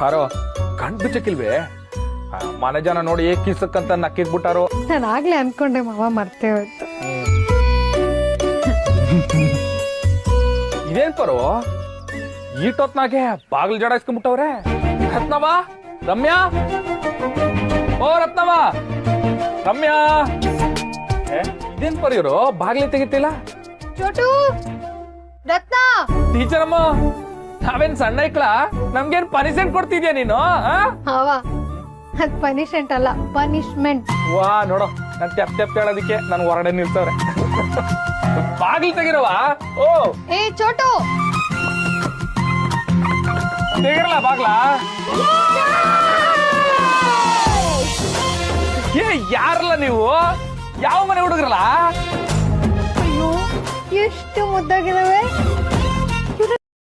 ಪಾರೋ ಕಣ್ ಬಿಚ್ಚಕ್ಕಿಲ್ವೇ ಮನೆ ಜನ ನೋಡಿ ಕಿಸಕ್ಕಂತ ನಕ್ಕಿದ್ಬಿಟ್ಟಾರೋ. ನಾನು ಆಗ್ಲೇ ಅನ್ಕೊಂಡೆ ಮಾವ ಮರ್ತೇ ಹೋಯ್ತು. ಇದೇನ್ ಪರೋ ಈಟೊತ್ನಾಗೆ ಬಾಗಿಲು ಜಡಾಯಿಸ್ಕೊಂಡ್ಬಿಟ್ಟವ್ರೆ. ರತ್ನವ, ರಮ್ಯಾ, ಓ ರತ್ನವ, ರಮ್ಯಾ, ಇದೇನ್ ಪರ ಇವರು ಬಾಗ್ಲಿ ತೆಗಿತಿಲ್ಲ. ಚೋಟು, ರತ್ನ, ಟೀಚರ್ ಅಮ್ಮ, ನಾವೇನ್ ಸಣ್ಣ ಐಕ್ಲಾ? ನಮ್ಗೇನ್ ಪನಿಷ್ಮೆಂಟ್ ಕೊಡ್ತಿದ್ಯಾ ನೀನು? ಮಾವ ಅದ್ ಪನಿಷ್ಮೆಂಟ್ ಅಲ್ಲ, ಪನಿಷ್ಮೆಂಟ್. ವಾ ನೋಡೋ, ನಾನ್ ತೆಪ್ ಹೇಳೋದಿಕ್ಕೆ ನನ್ ಹೊರಗಡೆ ನಿಲ್ಸವ್ರೆ. ಬಾಗಿಲು ತೆಗಿರವ. ಓ ಏ ಚೋಟು, ತೆಗಿರಲ್ಲ ಬಾಗ್ಲಾ. ಏ ಯಾರಲ್ಲ ನೀವು? ಯಾವ ಮನೆ ಹುಡುಗ್ರಲ್ಲ? ಅಯ್ಯೋ ಎಷ್ಟು ಮುದ್ದಾಗಿದಾವೆ.